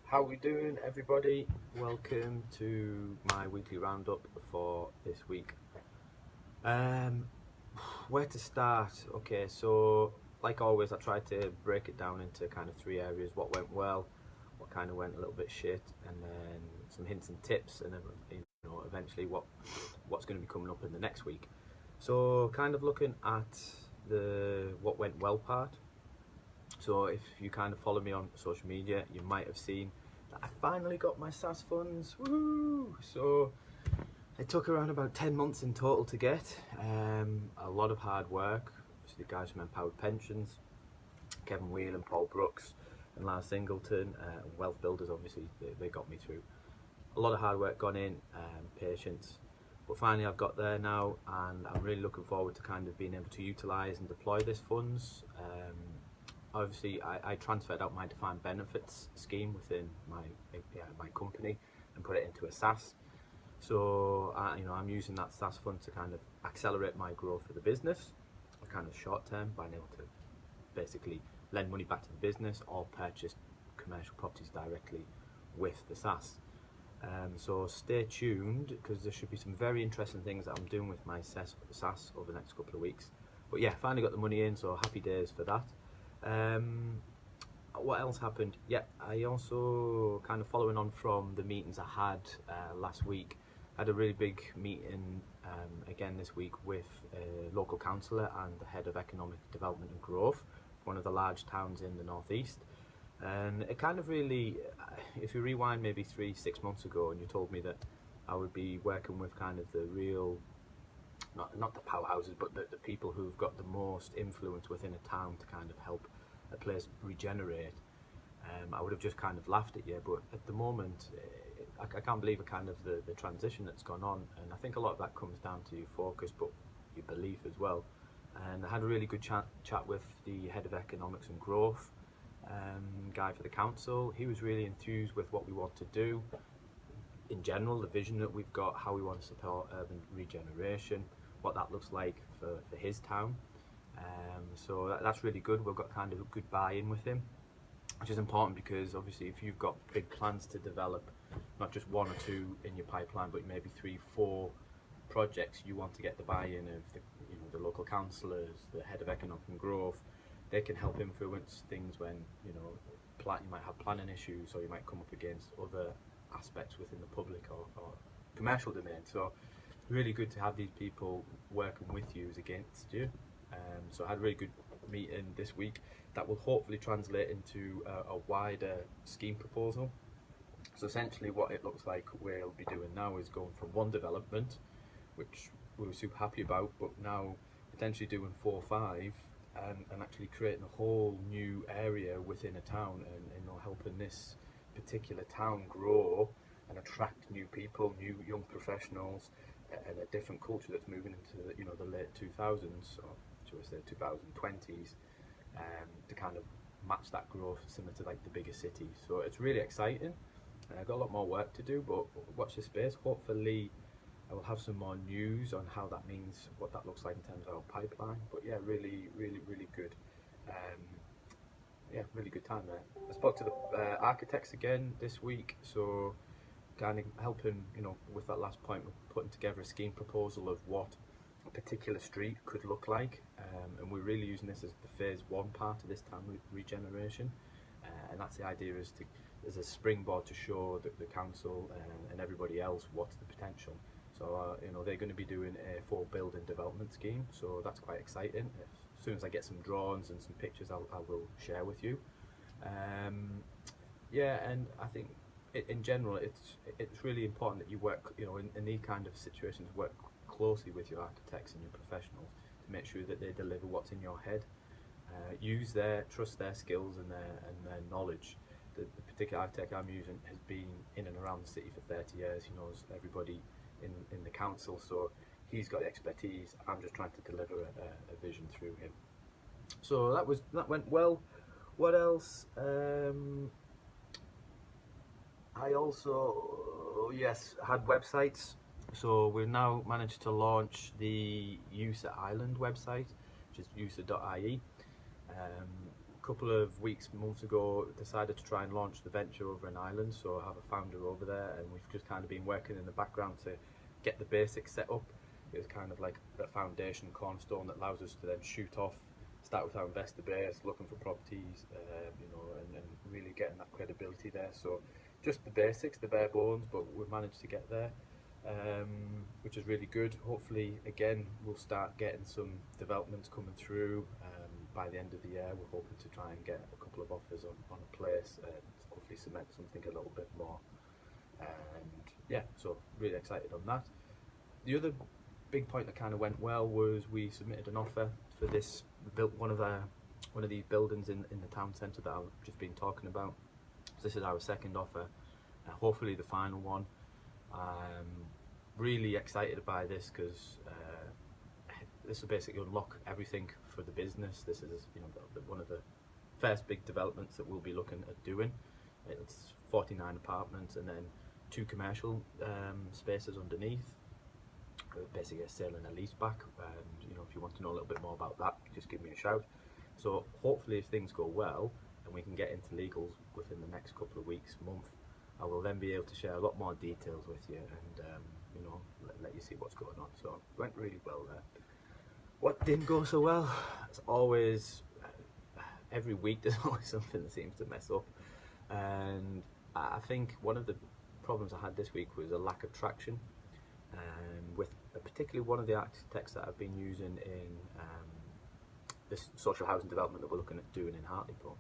How we doing, everybody? Welcome to my weekly roundup for this week. Um, where to start? Okay, so like always, I try to break it down into kind of three areas: what went well, what kind of went a little bit shit, and then some hints and tips, and then eventually what's going to be coming up in the next week. So, kind of looking at the what went well part. So if you kind of follow me on social media, you might have seen that I finally got my SAS funds. Woo! So it took around about 10 months in total to get. A lot of hard work. So the guys from Empowered Pensions, Kevin Wheel and Paul Brooks and Lars Singleton, and Wealth Builders, obviously, they got me through. A lot of hard work gone in, patience. But finally I've got there now, and I'm really looking forward to kind of being able to utilise and deploy these funds. Obviously, I transferred out my defined benefits scheme within my company and put it into a SAS. So I'm using that SAS fund to kind of accelerate my growth for the business, kind of short term, by being able to basically lend money back to the business or purchase commercial properties directly with the SAS. So stay tuned, because there should be some very interesting things that I'm doing with my SAS over the next couple of weeks. But yeah, finally got the money in, so happy days for that. What else happened? Yeah, I also, kind of following on from the meetings I had last week, had a really big meeting again this week with a local councillor and the head of economic development and growth, one of the large towns in the northeast. And it kind of really, if you rewind maybe 3-6 months ago, and you told me that I would be working with kind of the real, not the powerhouses, but the people who've got the most influence within a town to kind of help a place regenerate, I would have just kind of laughed at you. But at the moment, I can't believe a kind of the transition that's gone on, and I think a lot of that comes down to your focus, but your belief as well. And I had a really good chat with the head of economics and growth, guy for the council. He was really enthused with what we want to do in general, the vision that we've got, how we want to support urban regeneration, what that looks like for his town. So that's really good. We've got kind of a good buy-in with him, which is important, because obviously if you've got big plans to develop not just one or two in your pipeline, but maybe 3-4 projects, you want to get the buy-in of the local councillors, the head of economic and growth. They can help influence things when you might have planning issues, or you might come up against other aspects within the public or commercial domain. So really good to have these people working with you as against you. So I had a really good meeting this week that will hopefully translate into a wider scheme proposal. So essentially what it looks like we'll be doing now is going from one development, which we were super happy about, but now potentially doing 4 or 5, and actually creating a whole new area within a town, and helping this particular town grow and attract new people, new young professionals, and a different culture that's moving into the late 2000s, or should I say 2020s, to kind of match that growth similar to like the bigger cities. So it's really exciting. I've got a lot more work to do, but watch this space. Hopefully I will have some more news on how that means, what that looks like in terms of our pipeline. But yeah, really good. Really good time there. I spoke to the architects again this week, so kind of helping, with that last point, we're putting together a scheme proposal of what a particular street could look like, and we're really using this as the phase 1 part of this town regeneration, and that's the idea, is to as a springboard to show the council and everybody else what's the potential. So they're going to be doing a full building development scheme, so that's quite exciting. As soon as I get some drawings and some pictures, I will share with you. And I think in general, it's really important that you work, in these kind of situations, work closely with your architects and your professionals to make sure that they deliver what's in your head. Trust their skills and their knowledge. The particular architect I'm using has been in and around the city for 30 years. He knows everybody in the council, so he's got the expertise. I'm just trying to deliver a vision through him. So that went well. What else? I also had websites. So we've now managed to launch the USA Island website, which is usa.ie. couple of months ago, decided to try and launch the venture over in Ireland. So I have a founder over there, and we've just kind of been working in the background to get the basics set up. It was kind of like a foundation cornerstone that allows us to then shoot off, start with our investor base, looking for properties, and really getting that credibility there. So just the basics, the bare bones, but we've managed to get there, which is really good. Hopefully, again, we'll start getting some developments coming through. By the end of the year, we're hoping to try and get a couple of offers on a place and hopefully cement something a little bit more. And yeah, so really excited on that. The other big point that kind of went well was we submitted an offer for this, built one of these buildings in the town centre that I've just been talking about. So this is our second offer, hopefully the final one. Really excited by this because this will basically unlock everything for the business. This is one of the first big developments that we'll be looking at doing. It's 49 apartments and then 2 commercial spaces underneath. Basically a sale and a lease back, and if you want to know a little bit more about that, just give me a shout. So hopefully if things go well and we can get into legals within the next couple of weeks, month, I will then be able to share a lot more details with you and let you see what's going on. So it went really well there. What didn't go so well? It's always, every week there's always something that seems to mess up, and I think one of the problems I had this week was a lack of traction with particularly one of the architects that I've been using in this social housing development that we're looking at doing in Hartlepool.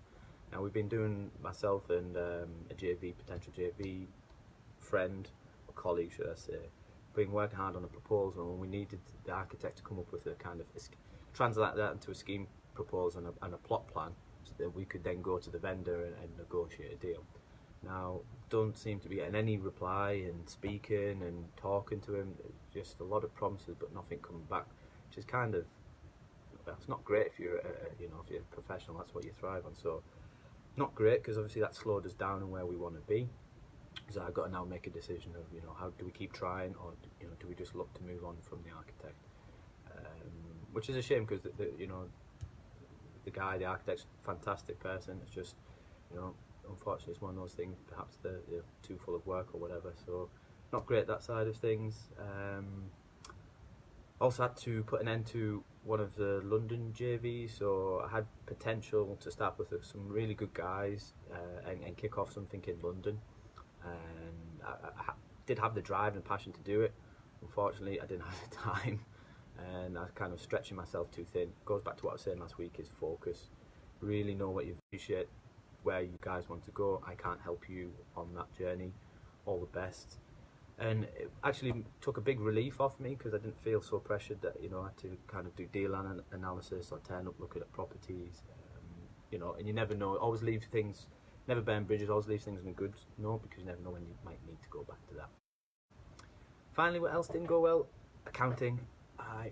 Now we've been doing, myself and a potential JV friend or colleague should I say, been working hard on a proposal, and we needed the architect to come up with a kind of translate that into a scheme proposal and a plot plan so that we could then go to the vendor and negotiate a deal. Now, don't seem to be getting any reply and speaking and talking to him. Just a lot of promises, but nothing coming back, which is kind of, well, it's not great if you're if you're a professional. That's what you thrive on. So, not great because obviously that slowed us down in where we want to be. So I've got to now make a decision of how do we keep trying, or do we just look to move on from the architect, which is a shame because the guy, the architect's a fantastic person. It's just unfortunately it's one of those things. Perhaps they're too full of work or whatever. So not great that side of things. Also had to put an end to one of the London JVs, so I had potential to start with some really good guys and kick off something in London. And I did have the drive and passion to do it. Unfortunately, I didn't have the time, and I was kind of stretching myself too thin. It goes back to what I was saying last week: is focus. Really know what you appreciate, where you guys want to go. I can't help you on that journey. All the best. And it actually took a big relief off me because I didn't feel so pressured that I had to kind of do deal analysis or turn up looking at properties. And you never know. Always leave things. Never burn bridges, always leave things in a good note because you never know when you might need to go back to that. Finally, what else didn't go well? Accounting. I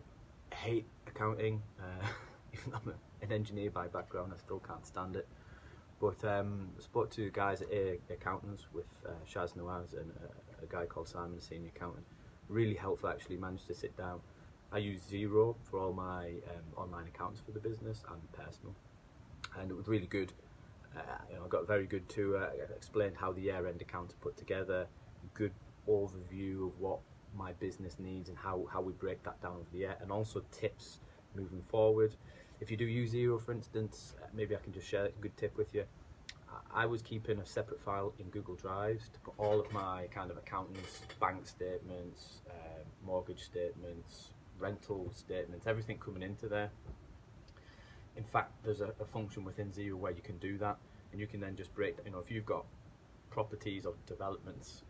hate accounting. Even though I'm an engineer by background, I still can't stand it. But I spoke to guys at A Accountants with Shaz Nawaz and a guy called Simon, a senior accountant. Really helpful actually, managed to sit down. I use Xero for all my online accounts for the business and personal. And it was really good. I got very good to explained how the year-end accounts are put together, good overview of what my business needs and how we break that down over the year, and also tips moving forward. If you do use Xero, for instance, maybe I can just share a good tip with you. I was keeping a separate file in Google Drives to put all of my kind of accountants, bank statements, mortgage statements, rental statements, everything coming into there. In fact, there's a function within Xero where you can do that, and you can then just break, if you've got properties or developments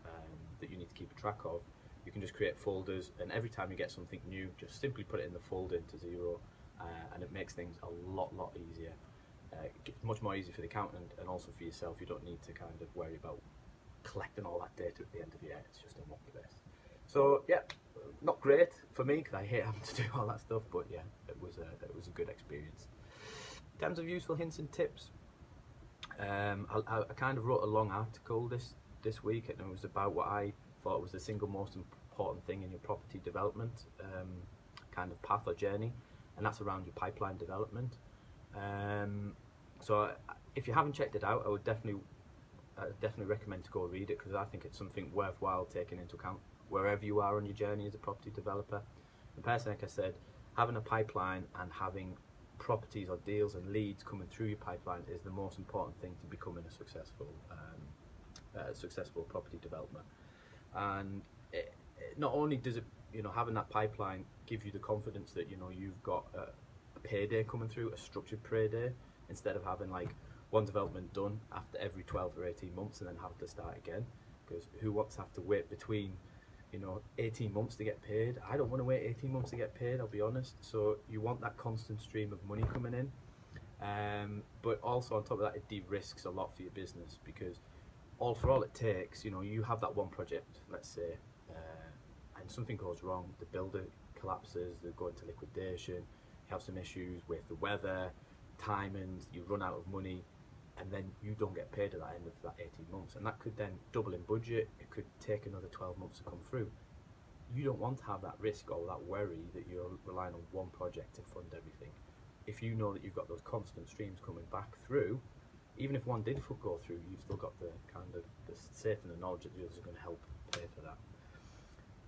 that you need to keep a track of, you can just create folders, and every time you get something new, just simply put it in the folder into Xero, and it makes things a lot easier. It's much more easy for the accountant and also for yourself. You don't need to kind of worry about collecting all that data at the end of the year. It's just in one place. So yeah, not great for me because I hate having to do all that stuff, but yeah, it was a good experience. In terms of useful hints and tips, I kind of wrote a long article this week, and it was about what I thought was the single most important thing in your property development kind of path or journey, and that's around your pipeline development. So if you haven't checked it out, I would definitely recommend to go read it, because I think it's something worthwhile taking into account wherever you are on your journey as a property developer. And personally, like I said, having a pipeline and having properties or deals and leads coming through your pipeline is the most important thing to becoming a successful property developer. And not only does it, having that pipeline give you the confidence that you've got a payday coming through, a structured payday, instead of having like one development done after every 12 or 18 months and then having to start again. Because who wants to have to wait between 18 months to get paid? I don't want to wait 18 months to get paid, I'll be honest. So you want that constant stream of money coming in. But also on top of that, it de-risks a lot for your business, because all it takes, you have that one project, let's say, and something goes wrong, the builder collapses, they go into liquidation, you have some issues with the weather, timings, you run out of money, and then you don't get paid at the end of that 18 months, and that could then double in budget. It could take another 12 months to come through. You don't want to have that risk or that worry that you're relying on one project to fund everything. If you know that you've got those constant streams coming back through, even if one did go through, you've still got the kind of the safe and the knowledge that the others are going to help pay for that.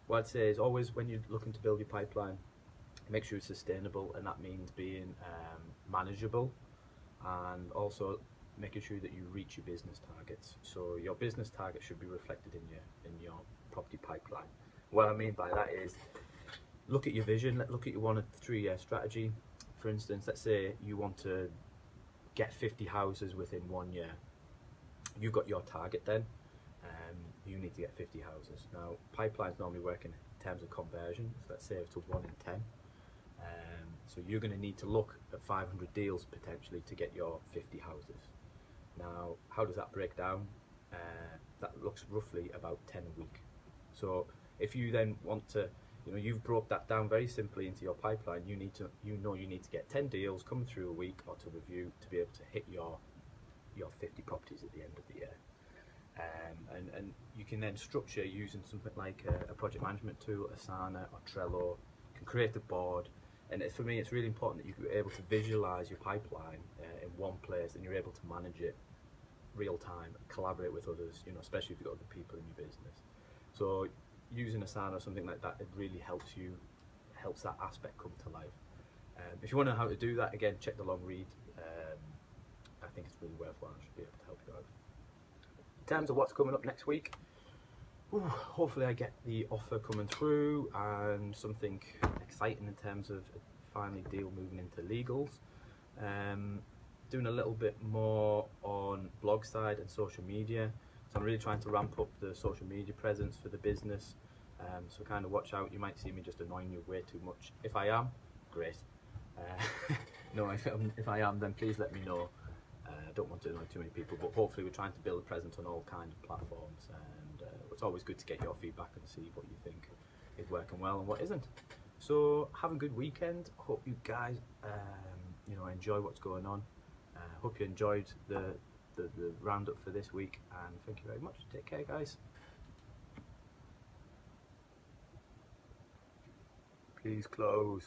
What I'd say is always, when you're looking to build your pipeline, make sure it's sustainable, and that means being manageable, and also making sure that you reach your business targets. So your business target should be reflected in your property pipeline. What I mean by that is, look at your vision, look at your 1 or 3 year strategy. For instance, let's say you want to get 50 houses within 1 year. You've got your target then, you need to get 50 houses. Now, pipelines normally work in terms of conversion, so let's say it's a 1 in 10. So you're going to need to look at 500 deals potentially to get your 50 houses. Now, how does that break down? That looks roughly about 10 a week. So if you then want to, you've broke that down very simply into your pipeline. You need to get 10 deals coming through a week or to review to be able to hit your 50 properties at the end of the year. And you can then structure using something like a project management tool, Asana or Trello. You can create a board. And for me, it's really important that you're able to visualize your pipeline in one place, and you're able to manage it real time, collaborate with others, especially if you've got other people in your business. So using Asana or something like that, it really helps that aspect come to life. If you want to know how to do that, again, check the long read. I think it's really worthwhile. I should be able to help you out. In terms of what's coming up next week, hopefully I get the offer coming through and something exciting in terms of finally deal moving into legals. Doing a little bit more on blog side and social media. So I'm really trying to ramp up the social media presence for the business. So kind of watch out. You might see me just annoying you way too much. If I am, great. No, if I am, then please let me know. I don't want to annoy too many people, but hopefully we're trying to build a presence on all kinds of platforms, and it's always good to get your feedback and see what you think is working well and what isn't. So have a good weekend. Hope you guys enjoy what's going on. Hope you enjoyed the roundup for this week, and thank you very much. Take care, guys. Please close.